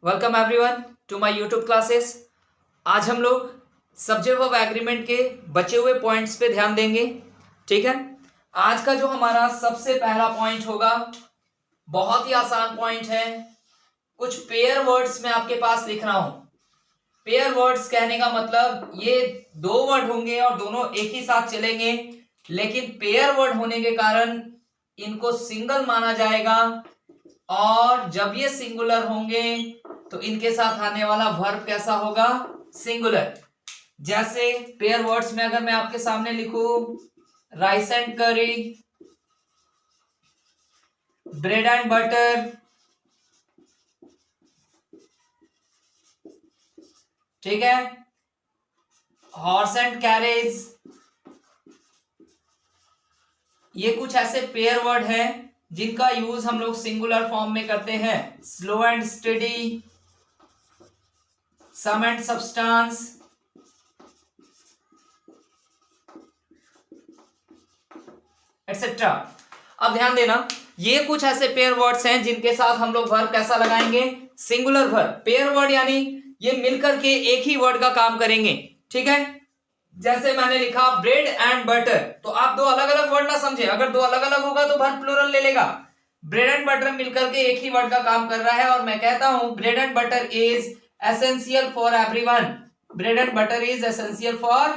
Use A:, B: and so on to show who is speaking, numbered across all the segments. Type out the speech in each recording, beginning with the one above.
A: Welcome everyone to my YouTube classes. आज हम लोग सब्जेक्ट ऑफ एग्रीमेंट के बचे हुए पॉइंट्स पे ध्यान देंगे। ठीक है, आज का जो हमारा सबसे पहला पॉइंट होगा बहुत ही आसान पॉइंट है। कुछ पेयर वर्ड्स में आपके पास लिख रहा हूं। पेयर वर्ड्स कहने का मतलब ये दो वर्ड होंगे और दोनों एक ही साथ चलेंगे, लेकिन पेयर वर्ड होने के कारण इनको सिंगल माना जाएगा और जब ये सिंगुलर होंगे तो इनके साथ आने वाला वर्ब कैसा होगा? सिंगुलर। जैसे पेयर वर्ड्स में अगर मैं आपके सामने लिखूं राइस एंड करी, ब्रेड एंड बटर, ठीक है, हॉर्स एंड कैरेज, ये कुछ ऐसे पेयर वर्ड हैं जिनका यूज हम लोग सिंगुलर फॉर्म में करते हैं। Slow and steady, sum and substance, etcetera. अब ध्यान देना, ये कुछ ऐसे पेयर वर्ड्स हैं जिनके साथ हम लोग वर्ब कैसा लगाएंगे? Singular verb. पेयर वर्ड यानी ये मिलकर के एक ही वर्ड का काम करेंगे। ठीक है, जैसे मैंने लिखा ब्रेड एंड बटर, तो आप दो अलग अलग वर्ड ना समझे। अगर दो अलग अलग होगा तो वर्ब प्लूरल ले लेगा। ब्रेड एंड बटर मिलकर के एक ही वर्ड का काम कर रहा है और मैं कहता हूं bread and butter is essential for everyone. Bread and butter is essential for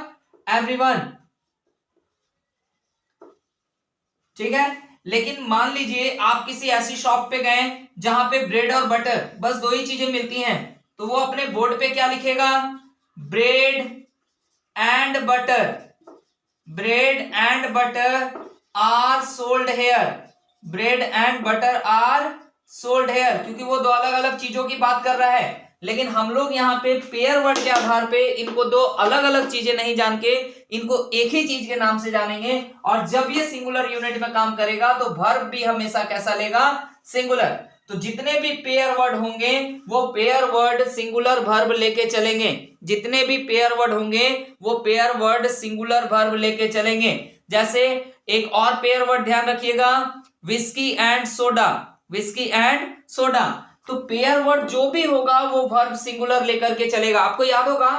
A: everyone. ठीक है, लेकिन मान लीजिए आप किसी ऐसी शॉप पे गए जहां पे ब्रेड और बटर बस दो ही चीजें मिलती हैं, तो वो अपने बोर्ड पे क्या लिखेगा? Bread and butter, bread and butter are sold here, bread and butter are sold here, क्योंकि वो दो अलग अलग चीजों की बात कर रहा है। लेकिन हम लोग यहाँ पे पेयर वर्ड के आधार पे इनको दो अलग अलग चीजें नहीं जान के इनको एक ही चीज के नाम से जानेंगे, और जब ये सिंगुलर यूनिट में काम करेगा तो वर्ब भी हमेशा कैसा लेगा? सिंगुलर। तो जितने भी पेयर वर्ड होंगे वो पेयर वर्ड सिंगुलर वर्ब लेके चलेंगे। जितने भी पेयर वर्ड होंगे वो पेयर वर्ड सिंगुलर वर्ब लेके चलेंगे। जैसे एक और पेयर वर्ड ध्यान रखिएगा, whisky and soda, whisky and soda. तो पेयर वर्ड जो भी होगा वो वर्ब सिंगुलर लेकर के चलेगा। आपको याद होगा,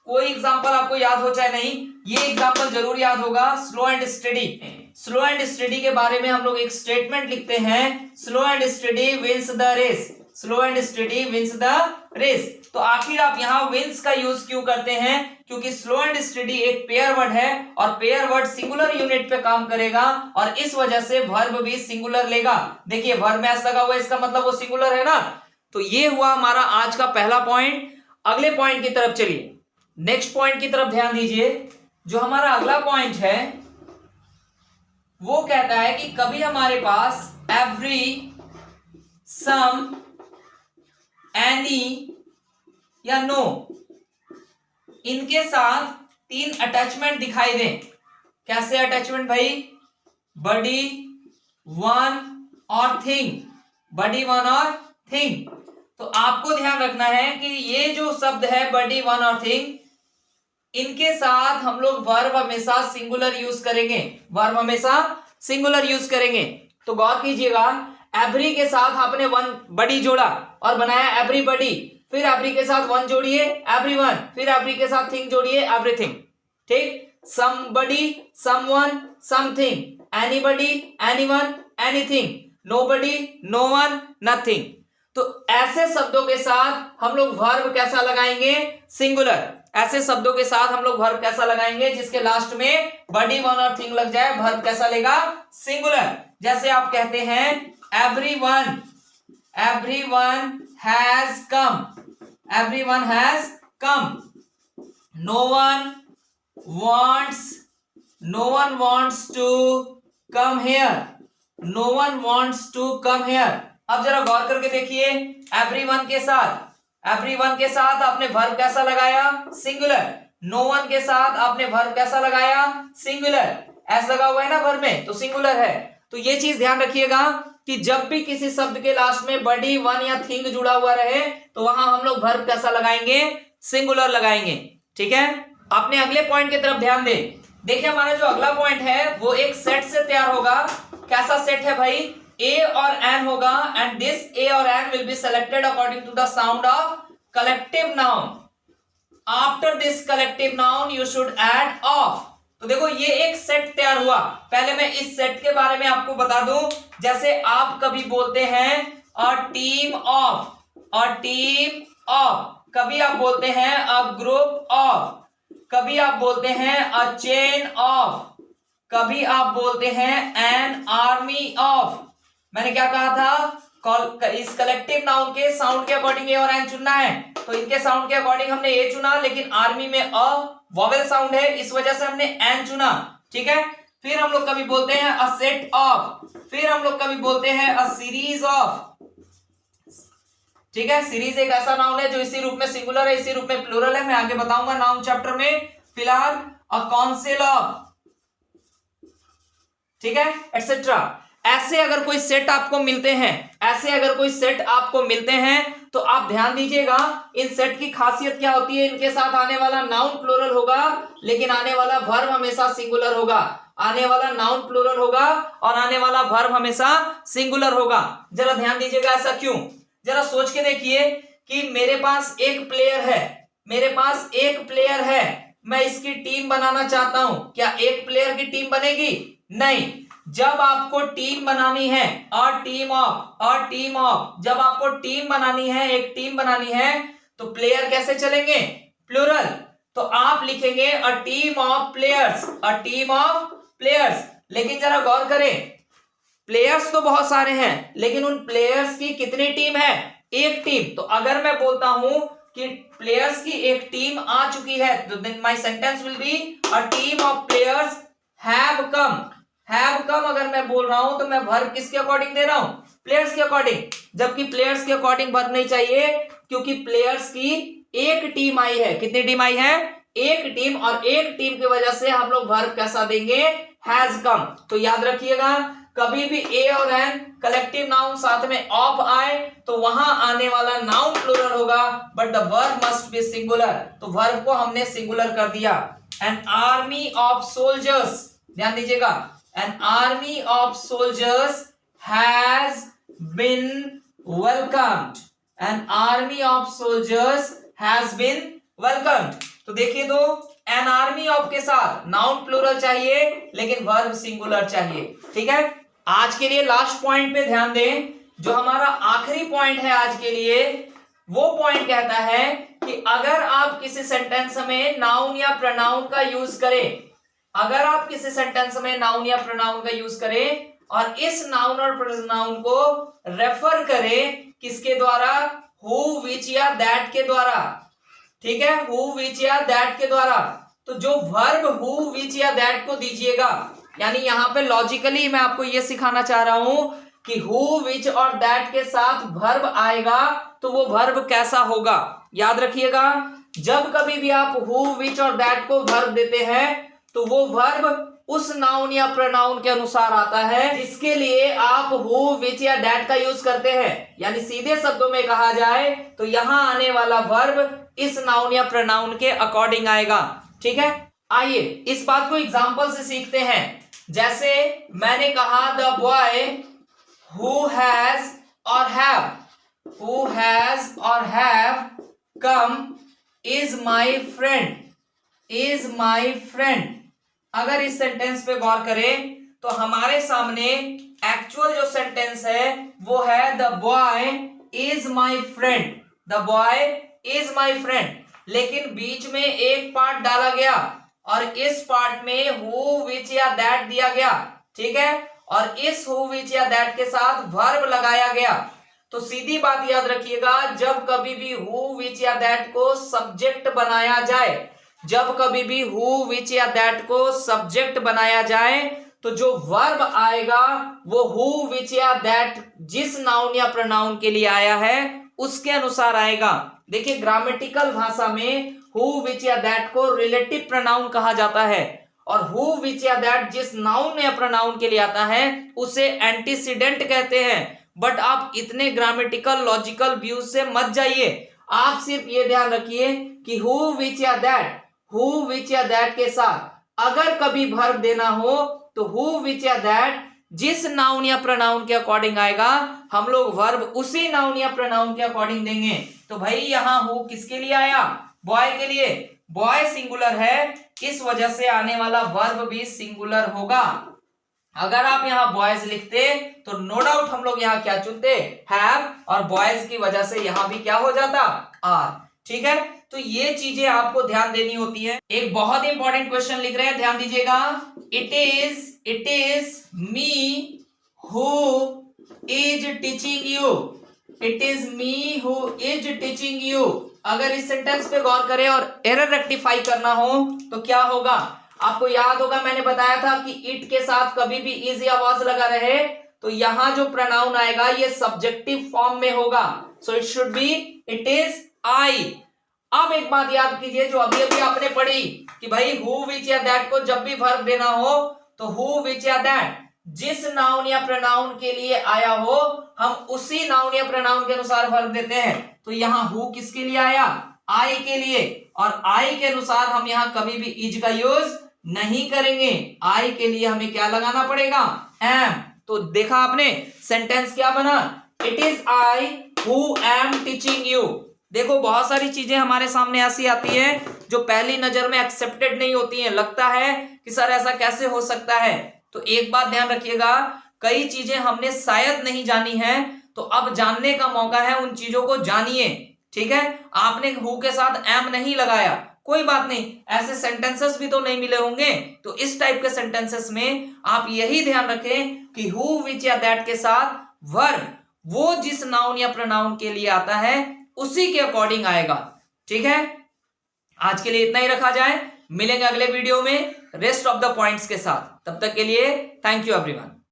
A: कोई एग्जांपल आपको याद हो चाहे नहीं, ये एग्जांपल जरूर याद होगा, slow and steady. Slow and steady के बारे में हम लोग एक स्टेटमेंट लिखते हैं, slow and steady wins the race, slow and steady wins the race. तो आखिर आप यहाँ विंस का यूज क्यों करते हैं? क्योंकि स्लो एंड स्टडी एक पेयर वर्ड है और पेयर वर्ड सिंगुलर यूनिट पे काम करेगा और इस वजह से वर्ब भी सिंगुलर लेगा। देखिए वर्ब में एस लगा हुआ है, इसका मतलब वो सिंगुलर है ना। तो ये हुआ हमारा आज का पहला पॉइंट। अगले पॉइंट की तरफ चलिए, नेक्स्ट पॉइंट की तरफ ध्यान दीजिए। जो हमारा अगला पॉइंट है वो कहता है कि कभी हमारे पास एवरी, सम, एनी या नो, इनके साथ तीन अटैचमेंट दिखाई दें। कैसे अटैचमेंट भाई? बडी, वन और थिंग, बडी, वन और थिंग। तो आपको ध्यान रखना है कि ये जो शब्द है बडी, वन और थिंग, इनके साथ हम लोग वर्ब हमेशा सिंगुलर यूज करेंगे, वर्ब हमेशा सिंगुलर यूज करेंगे। तो गौर कीजिएगा, एवरी के साथ आपने वन, बडी जोड़ा और बनाया एवरीबडी, फिर एवरी के साथ वन जोड़िए एवरीवन, फिर एवरी के साथ थिंग जोड़िए एवरीथिंग। ठीक, somebody, someone, something, anybody, anyone, anything, nobody, known, nothing. तो ऐसे शब्दों के साथ हम लोग वर्ब कैसा लगाएंगे? सिंगुलर। ऐसे शब्दों के साथ हम लोग वर्ब कैसा लगाएंगे? जिसके लास्ट में बडी, वन और थिंग लग जाए, वर्ब कैसा लेगा? सिंगुलर। जैसे आप कहते हैं everyone, everyone has come, everyone has come. No one wants, no one wants to come here, no one wants to come here. अब जरा गौर करके देखिए, एवरीवन के साथ, एवरीवन के साथ आपने वर्ब कैसा लगाया? सिंगुलर। नो वन के साथ आपने वर्ब कैसा लगाया? सिंगुलर। एस लगा हुआ है ना वर्ब में, तो सिंगुलर है। तो ये चीज ध्यान रखिएगा कि जब भी किसी शब्द के लास्ट में बडी, वन या थिंग जुड़ा हुआ रहे तो वहां हम लोग वर्ब कैसा लगाएंगे? सिंगुलर लगाएंगे। ठीक है, अपने अगले पॉइंट की तरफ ध्यान दें। देखिए हमारा जो अगला पॉइंट है वो एक सेट से तैयार होगा। कैसा सेट है भाई? ए और एन होगा एंड दिस ए और an will be selected according to the sound of collective noun. After this collective noun you should add of. तो देखो ये एक सेट तैयार हुआ। पहले मैं इस सेट के बारे में आपको बता दूं, जैसे आप कभी बोलते हैं अ team of, a team of, कभी आप बोलते हैं अ ग्रुप ऑफ, कभी आप बोलते हैं अ चेन ऑफ, कभी आप बोलते हैं एन आर्मी ऑफ। मैंने क्या कहा था, इस कलेक्टिव नाउन के साउंड के अकॉर्डिंग ए और एन चुनना है, तो इनके साउंड के अकॉर्डिंग हमने ए चुना, लेकिन आर्मी में अ वॉवेल साउंड है, इस वजह से हमने एन चुना। ठीक है, फिर हम लोग कभी बोलते हैं अ सेट ऑफ, फिर हम लोग कभी बोलते हैं अ सीरीज ऑफ। ठीक है, सीरीज एक ऐसा नाउन है जो इसी रूप में सिंगुलर है, इसी रूप में प्लूरल है, मैं आगे बताऊंगा नाउन चैप्टर में। फिलहाल अ काउंसिल ऑफ, ठीक है, एटसेट्रा। ऐसे अगर कोई सेट आपको मिलते हैं, ऐसे अगर कोई सेट आपको मिलते हैं तो आप ध्यान दीजिएगा, इन सेट की खासियत क्या होती है, इनके साथ आने वाला नाउन प्लूरल होगा, लेकिन आने वाला वर्ब हमेशा सिंगुलर होगा। आने वाला नाउन प्लूरल होगा और आने वाला वर्ब हमेशा सिंगुलर होगा। जरा ध्यान दीजिएगा, ऐसा क्यों? जरा सोच के देखिए कि मेरे पास एक प्लेयर है, मेरे पास एक प्लेयर है, मैं इसकी टीम बनाना चाहता हूं, क्या एक प्लेयर की टीम बनेगी? नहीं। जब आपको टीम बनानी है, अ team of, a team of, जब आपको टीम बनानी है, एक टीम बनानी है, तो प्लेयर कैसे चलेंगे? प्लूरल। तो आप लिखेंगे अ team of players, a team of players. लेकिन जरा गौर करें, प्लेयर्स तो बहुत सारे हैं, लेकिन उन प्लेयर्स की कितनी टीम है? एक टीम। तो अगर मैं बोलता हूं कि प्लेयर्स की एक टीम आ चुकी है, तो then my sentence will be a team of players have come. Have come अगर मैं बोल रहा हूं तो मैं वर्ब किसके अकॉर्डिंग दे रहा हूं? प्लेयर्स के अकॉर्डिंग। जबकि प्लेयर्स के अकॉर्डिंग वर्ब नहीं चाहिए, क्योंकि प्लेयर्स की एक टीम आई है। कितनी टीम आई है? एक टीम, और एक टीम की वजह से हम लोग वर्ब कैसा देंगे? Has come. तो याद रखिएगा, कभी भी ए और एन कलेक्टिव नाउन साथ में ऑफ आए तो वहां आने वाला नाउन प्लूरल होगा, but the verb must be singular. तो वर्ब को हमने सिंगुलर कर दिया। एन आर्मी ऑफ सोल्जर्स, ध्यान दीजिएगा, an army of soldiers has been welcomed. An army of soldiers has been welcomed. तो देखिए, तो एन आर्मी ऑफ के साथ नाउन प्लूरल चाहिए, लेकिन वर्ब सिंगुलर चाहिए। ठीक है, आज के लिए लास्ट पॉइंट पे ध्यान दें। जो हमारा आखिरी पॉइंट है आज के लिए, वो पॉइंट कहता है कि अगर आप किसी सेंटेंस में नाउन या प्रोनाउन का यूज करें, अगर आप किसी सेंटेंस में नाउन या प्रोनाउन का यूज करें और इस नाउन और प्रोनाउन को रेफर करें किसके द्वारा? हु, विच या दैट के द्वारा। ठीक है, हु, विच या दैट के द्वारा। तो जो वर्ब हु, विच या दैट को दीजिएगा, यानी यहां पे लॉजिकली मैं आपको यह सिखाना चाह रहा हूं कि हु, विच और दैट के साथ वर्ब आएगा तो वो वर्ब कैसा होगा। याद रखिएगा, जब कभी भी आप हु, विच और दैट को वर्ब देते हैं तो वो वर्ब उस नाउन या प्रोनाउन के अनुसार आता है जिसके लिए आप हु, विच या दैट का यूज करते हैं। यानी सीधे शब्दों में कहा जाए तो यहां आने वाला वर्ब इस नाउन या प्रोनाउन के अकॉर्डिंग आएगा। ठीक है, आइए इस बात को एग्जांपल से सीखते हैं। जैसे मैंने कहा द बॉय हु हैज और हैव, हु हैज और have come is my friend, is my friend. अगर इस सेंटेंस पे गौर करें तो हमारे सामने एक्चुअल जो सेंटेंस है वो है the boy is my friend, the boy is my friend. लेकिन बीच में एक पार्ट डाला गया और इस पार्ट में हु, विच या दैट दिया गया। ठीक है, और इस हु, विच या दैट के साथ वर्ब लगाया गया। तो सीधी बात याद रखिएगा, जब कभी भी हु, विच या दैट को सब्जेक्ट बनाया जाए, जब कभी भी हु, विच या दैट को सब्जेक्ट बनाया जाए तो जो वर्ब आएगा वो हु, विच या दैट जिस नाउन या प्रोनाउन के लिए आया है उसके अनुसार आएगा। देखिए, ग्रामेटिकल भाषा में हु, विच या दैट को रिलेटिव प्रोनाउन कहा जाता है, और हु, विच या दैट जिस नाउन या प्रोनाउन के लिए आता है उसे एंटीसीडेंट कहते हैं। बट आप इतने ग्रामेटिकल लॉजिकल व्यूज से मत जाइए, आप सिर्फ ये ध्यान रखिए कि हु, विच या दैट, हु, विच या दैट के साथ अगर कभी वर्ब देना हो तो हु, विच या दैट जिस नाउन या प्रोनाउन के अकॉर्डिंग आएगा हम लोग वर्ब उसी नाउन या प्रोनाउन के अकॉर्डिंग देंगे। तो भाई यहां हु किसके लिए आया, बॉय के लिए, बॉय सिंगुलर है, इस वजह से आने वाला वर्ब भी सिंगुलर होगा। अगर आप यहां बॉयज लिखते तो नो डाउट हम लोग यहां क्या चुनते, हैव, और बॉयज की वजह से यहां भी क्या हो जाता, आर। ठीक है, तो ये चीजें आपको ध्यान देनी होती है। एक बहुत इंपॉर्टेंट क्वेश्चन लिख रहे हैं, ध्यान दीजिएगा। It is me who is teaching you, it is me who is teaching you. अगर इस सेंटेंस पे गौर करें और एरर रेक्टिफाई करना हो तो क्या होगा, आपको याद होगा मैंने बताया था कि इट के साथ कभी भी इज या वाज लगा रहे तो यहां जो प्रोनाउन आएगा ये सब्जेक्टिव फॉर्म में होगा। So it should be it is I. अब एक बात याद कीजिए जो अभी अभी आपने पढ़ी कि भाई हु विच या दैट को जब भी वर्ब देना हो तो हु विच या दैट जिस नाउन या प्रोनाउन के लिए आया हो हम उसी नाउन या प्रोनाउन के अनुसार वर्ब देते हैं। तो यहाँ हु किसके लिए आया, आई के लिए, और आई के अनुसार हम यहाँ कभी भी इज का यूज नहीं करेंगे। आई के लिए हमें क्या लगाना पड़ेगा, एम। तो देखा आपने सेंटेंस क्या बना, it is I who am teaching you. देखो बहुत सारी चीजें हमारे सामने ऐसी आती है जो पहली नजर में एक्सेप्टेड नहीं होती हैं, लगता है कि सर ऐसा कैसे हो सकता है। तो एक बात ध्यान रखिएगा, कई चीजें हमने शायद नहीं जानी है तो अब जानने का मौका है, उन चीजों को जानिए। ठीक है, आपने हु के साथ एम नहीं लगाया, कोई बात नहीं, ऐसे सेंटेंसेस भी तो नहीं मिले होंगे। तो इस टाइप के सेंटेंसेस में आप यही ध्यान रखें कि हु विच या दैट के साथ वर्ब वो जिस नाउन या प्रोनाउन के लिए आता है उसी के अकॉर्डिंग आएगा। ठीक है, आज के लिए इतना ही रखा जाए, मिलेंगे अगले वीडियो में रेस्ट ऑफ द पॉइंट्स के साथ। तब तक के लिए थैंक यू एवरीवन।